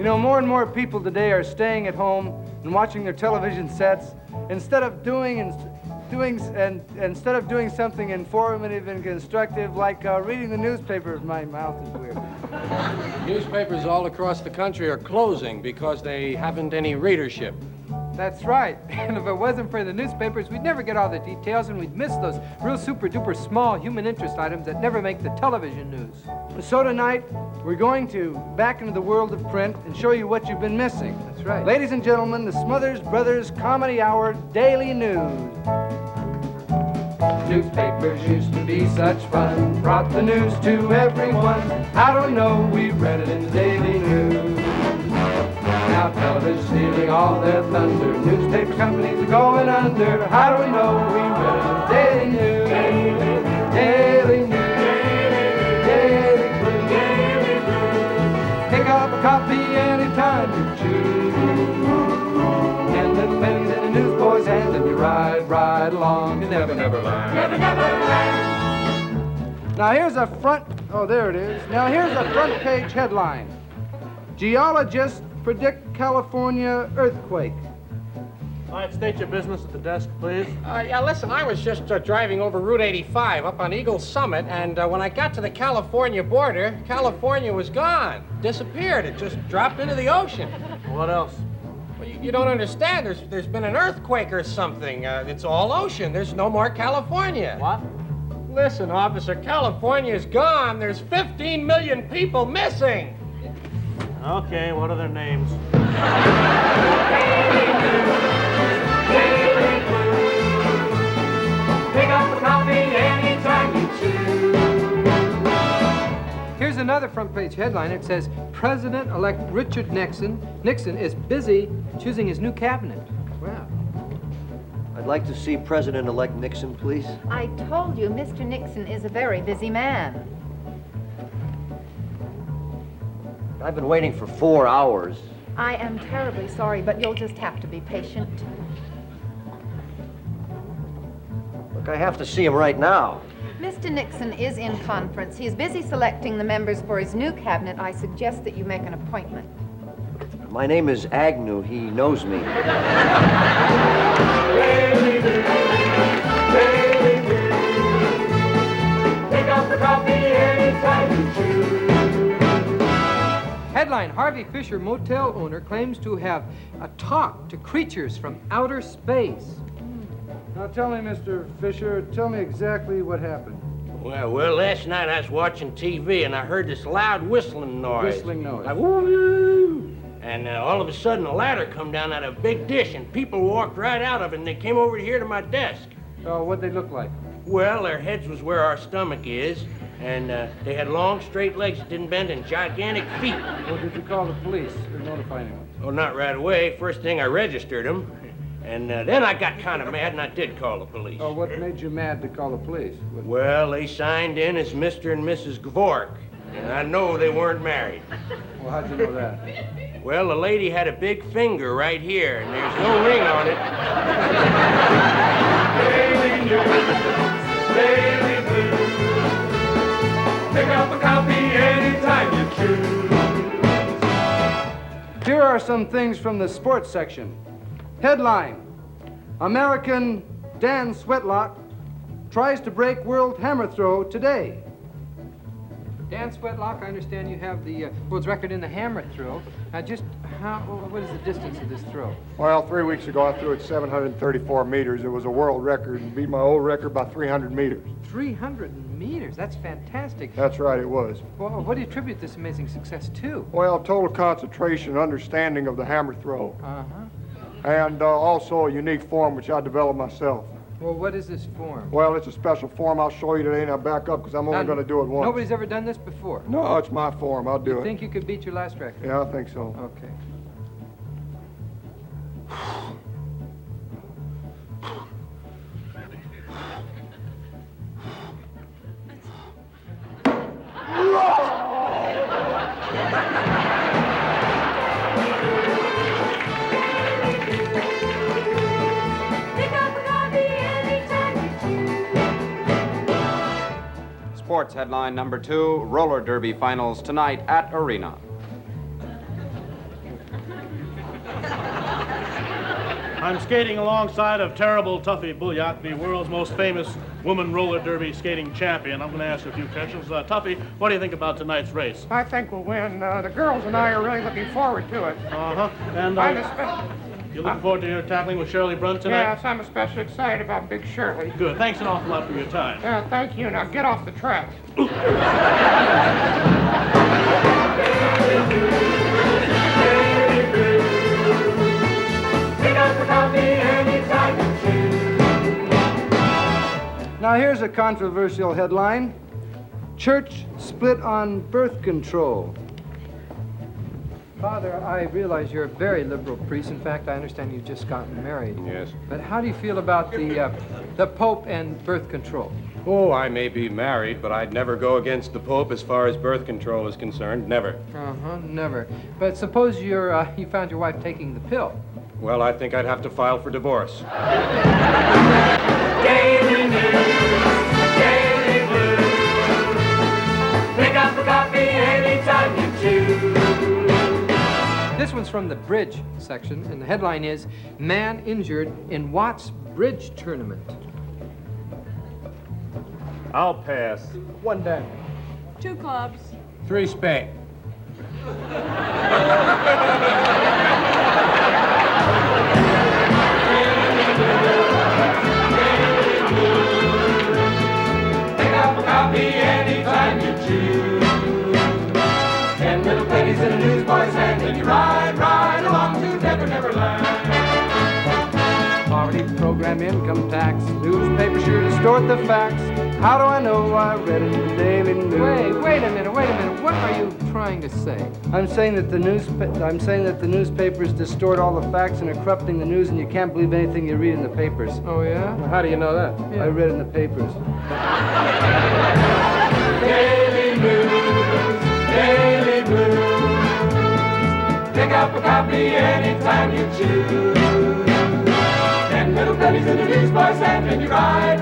You know, more and more people today are staying at home and watching their television sets instead of doing something informative and constructive, like reading the newspapers. My mouth is weird. Newspapers all across the country are closing because they haven't any readership. That's right. And if it wasn't for the newspapers, we'd never get all the details, and we'd miss those real super-duper small human interest items that never make the television news. So tonight, we're going to back into the world of print and show you what you've been missing. That's right. Ladies and gentlemen, the Smothers Brothers Comedy Hour Daily News. Newspapers used to be such fun, brought the news to everyone. How do we know we read it in the Daily News? Now television's stealing all their thunder. Newspaper companies are going under. How do we know we read it in the Daily News? Daily News. Daily News. Daily News. Pick up a copy anytime you choose. 10 little pennies in the newsboy's hand, and you ride along to Never Land. Never Land. Now here's a front. Oh, there it is. Now here's a front page headline. Geologists predict California earthquake. All right, state your business at the desk, please. Yeah, listen, I was just driving over Route 85 up on Eagle Summit, and when I got to the California border, California was gone. Disappeared. It just dropped into the ocean. What else? Well, you don't understand. There's been an earthquake or something. It's all ocean. There's no more California. What? Listen, officer, California's gone. There's 15 million people missing. Okay, what are their names? Pick up a copy anytime you choose. Here's another front page headline. It says, President-elect Richard Nixon is busy choosing his new cabinet. Wow. I'd like to see President-elect Nixon, please. I told you, Mr. Nixon is a very busy man. I've been waiting for 4 hours. I am terribly sorry, but you'll just have to be patient. Look, I have to see him right now. Mr. Nixon is in conference. He's busy selecting the members for his new cabinet. I suggest that you make an appointment. My name is Agnew. He knows me. Pick up the coffee anytime you choose. Headline, Harvey Fisher motel owner claims to have talked to creatures from outer space. Now tell me, Mr. Fisher, tell me exactly what happened. Well, last night I was watching TV and I heard this loud whistling noise. Whistling noise. Like, woo! And all of a sudden a ladder come down out of a big dish and people walked right out of it and they came over here to my desk. Oh, what'd they look like? Well, their heads was where our stomach is, and they had long, straight legs that didn't bend and gigantic feet. Well, did you call the police or notify anyone? Oh, not right away. First thing I registered them. And then I got kind of mad and I did call the police. Oh, what made you mad to call the police? Well, they signed in as Mr. and Mrs. Gvork, and I know they weren't married. Well, how'd you know that? Well, the lady had a big finger right here, and there's no ring on it. Daily News, Daily News. Pick up a copy anytime you choose. Here are some things from the sports section. Headline, American Dan Sweatlock tries to break world hammer throw today. Dan Sweatlock, I understand you have the world's record in the hammer throw. Now, what is the distance of this throw? Well, 3 weeks ago, I threw it 734 meters. It was a world record and beat my old record by 300 meters. 300 meters? That's fantastic. That's right, it was. Well, what do you attribute this amazing success to? Well, total concentration, understanding of the hammer throw. Uh-huh. And also a unique form which I developed myself. Well, what is this form? Well, it's a special form. I'll show you today, and I'll back up because I'm only going to do it once. Nobody's ever done this before? No, it's my form. I'll do it. Think you could beat your last record? Yeah, I think so. Okay. Sports headline number 2, roller derby finals tonight at Arena. I'm skating alongside of Terrible Tuffy Bullock, the world's most famous woman roller derby skating champion. I'm going to ask you a few questions. Tuffy, what do you think about tonight's race? I think we'll win. The girls and I are really looking forward to it. Uh-huh. And you looking forward to your tackling with Shirley Brunt tonight? Yes, I'm especially excited about Big Shirley. Good. Thanks an awful lot for your time. Yeah, thank you. Now get off the track. Now here's a controversial headline. Church split on birth control. Father, I realize you're a very liberal priest. In fact, I understand you've just gotten married. Yes. But how do you feel about the Pope and birth control? Oh, I may be married, but I'd never go against the Pope as far as birth control is concerned. Never. Uh-huh, never. But suppose you found your wife taking the pill. Well, I think I'd have to file for divorce. Daily news, daily blues. Pick up a copy anytime you choose. This one's from the bridge section, and the headline is, Man Injured in Watts Bridge Tournament. I'll pass. One down. 2 clubs. 3 spade. Pick up a copy anytime you choose. 10 little pennies in a newsboy's hand, and you ride along to Never Never Land. Poverty program, income tax, newspaper sure distort the facts. How do I know? I read it in the Daily News. Wait a minute. What are you trying to say? I'm saying that the newspapers distort all the facts and are corrupting the news, and you can't believe anything you read in the papers. Oh, yeah? Well, how do you know that? I read it in the papers. Daily News, Daily Blues. Pick up a copy anytime you choose. 10 little pennies in the newsboy's hand, and you ride